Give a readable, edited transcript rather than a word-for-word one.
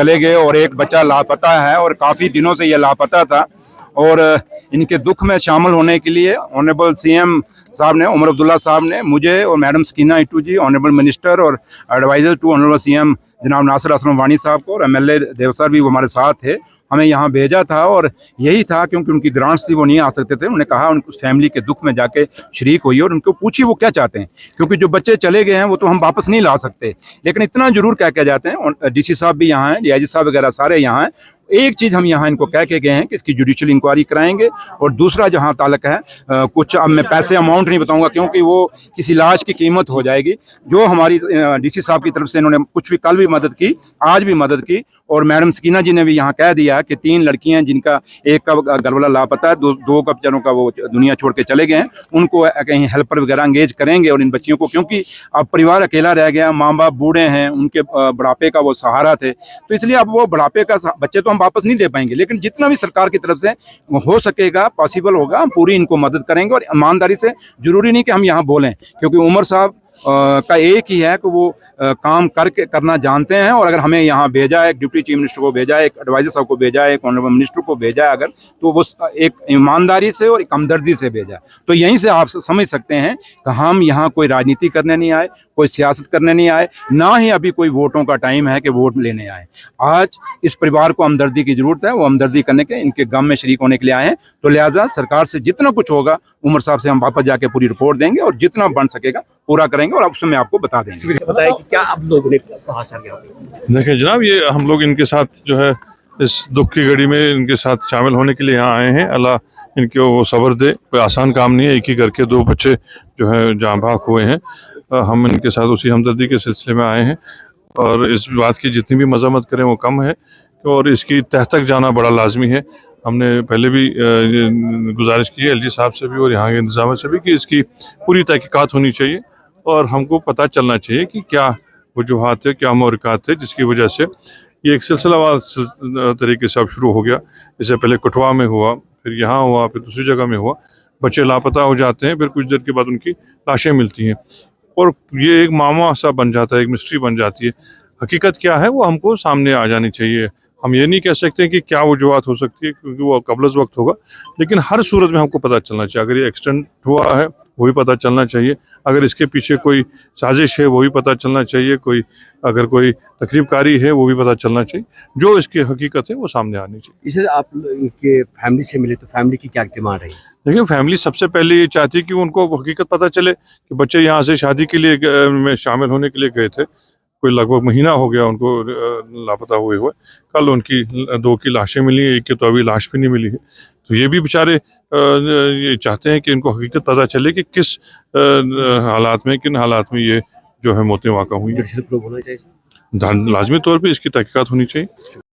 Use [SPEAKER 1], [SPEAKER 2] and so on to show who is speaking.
[SPEAKER 1] चले गए और एक बच्चा लापता है और काफ़ी दिनों से ये लापता था। और इनके दुख में शामिल होने के लिए ऑनरेबल सीएम साहब ने, उमर अब्दुल्ला साहब ने मुझे और मैडम सकीना इटू जी, ऑनरेबल मिनिस्टर और एडवाइज़र टू ऑनरेबल सीएम जनाब नासिर असलम वानी साहब को और एमएलए देवसर भी वो हमारे साथ थे, हमें यहाँ भेजा था। और यही था क्योंकि उनकी ग्रांट्स थी, वो नहीं आ सकते थे। उन्होंने कहा उनको उस फैमिली के दुख में जाके शरीक होइए और उनको पूछिए वो क्या चाहते हैं, क्योंकि जो बच्चे चले गए हैं वो तो हम वापस नहीं ला सकते, लेकिन इतना जरूर कह के जाते हैं। डीसी साहब भी यहाँ हैं, डीआईजी साहब वगैरह सारे यहाँ हैं। एक चीज़ हम यहाँ इनको कह के गए हैं कि इसकी जुडिशियल इंक्वायरी कराएंगे। और दूसरा जहाँ ताल्लुक है कुछ, अब मैं पैसे अमाउंट नहीं बताऊंगा क्योंकि वो किसी लाश की कीमत हो जाएगी। जो हमारी डीसी साहब की तरफ से इन्होंने कुछ भी कल भी मदद की, आज भी मदद की, और मैडम सकीना जी ने भी यहाँ कह दिया कि 3 लड़कियां जिनका एक का घरवाला लापता है, दो का बेचारों का वो दुनिया छोड़ के चले गए हैं, उनको कहीं हेल्पर वगैरह एंगेज करेंगे। और इन बच्चियों को, क्योंकि अब परिवार अकेला रह गया, माँ बाप बूढ़े हैं, उनके बुढ़ापे का वो सहारा थे, तो इसलिए अब वो बुढ़ापे का बच्चे तो हम वापस नहीं दे पाएंगे, लेकिन जितना भी सरकार की तरफ से हो सकेगा, पॉसिबल होगा, हम पूरी इनको मदद करेंगे। और ईमानदारी से, जरूरी नहीं कि हम यहाँ बोलें, क्योंकि उमर साहब का एक ही है कि वो काम करना जानते हैं। और अगर हमें यहाँ भेजा है, एक डिप्टी चीफ मिनिस्टर को भेजा है, एक एडवाइजर साहब को भेजा है, एक ऑनरेबल मिनिस्टर को भेजा है, अगर तो वो एक ईमानदारी से और एक हमदर्दी से भेजा है। तो यहीं से आप समझ सकते हैं कि हम यहाँ कोई राजनीति करने नहीं आए, कोई सियासत करने नहीं आए, ना ही अभी कोई वोटों का टाइम है कि वोट लेने आए। आज इस परिवार को हमदर्दी की जरूरत है, वो हमदर्दी करने के, इनके गम में शरीक होने के लिए आए हैं। तो लिहाजा सरकार से जितना कुछ होगा उमर साहब से हम वापस जाके पूरी रिपोर्ट देंगे और जितना बन सकेगा पूरा करेंगे और उसमें आपको बता देंगे।
[SPEAKER 2] बताया कि क्या आप लोगों ने कहा सर?
[SPEAKER 3] देखिए जनाब, ये हम लोग इनके साथ जो है इस दुख की घड़ी में इनके साथ शामिल होने के लिए यहाँ आए हैं। अल्लाह इनको वो सब्र दे। कोई आसान काम नहीं है, एक ही करके 2 बच्चे जो है जाँ भाग हुए हैं। हम इनके साथ उसी हमदर्दी के सिलसिले में आए हैं और इस बात की जितनी भी मज़म्मत करें वो कम है, और इसकी तह तक जाना बड़ा लाजमी है। हमने पहले भी गुजारिश की है एलजी साहब से भी और यहाँ के इंतजाम से भी कि इसकी पूरी तहकीकात होनी चाहिए और हमको पता चलना चाहिए कि क्या वजूहात है, क्या महरक़ात है जिसकी वजह से ये एक सिलसिलावार तरीके से अब शुरू हो गया। इससे पहले कठुआ में हुआ, फिर यहाँ हुआ, फिर दूसरी जगह में हुआ। बच्चे लापता हो जाते हैं, फिर कुछ देर के बाद उनकी लाशें मिलती हैं और ये एक मामा सा बन जाता है, एक मिस्ट्री बन जाती है। हकीकत क्या है वो हमको सामने आ जानी चाहिए। हम ये नहीं कह सकते कि क्या वजूहात हो सकती है क्योंकि वो कबलज़ वक्त होगा, लेकिन हर सूरत में हमको पता चलना चाहिए। अगर ये एक्सीडेंट हुआ है वो भी पता चलना चाहिए, अगर इसके पीछे कोई साजिश है वो भी पता चलना चाहिए, अगर कोई तकरीबकारी है वो भी पता चलना चाहिए। जो इसकी हकीकत है वो सामने आनी चाहिए।
[SPEAKER 2] इसे आप इनके फैमिली से मिले तो फैमिली की क्या डिमांड रही?
[SPEAKER 3] देखिए, फैमिली सबसे पहले ये चाहती है कि उनको हकीकत पता चले कि बच्चे यहाँ से शादी के लिए में शामिल होने के लिए गए थे। कोई लगभग महीना हो गया उनको लापता हुए हुए। कल उनकी 2 की लाशें मिली, एक की तो अभी लाश भी नहीं मिली है। तो ये भी बेचारे ये चाहते हैं कि इनको हकीकत पता चले कि किस हालात में, किन हालात में ये जो है मौतें वाक़ा हुई हैं।
[SPEAKER 2] लाजमी
[SPEAKER 3] लाजमी तौर पे इसकी तहकीकात होनी चाहिए।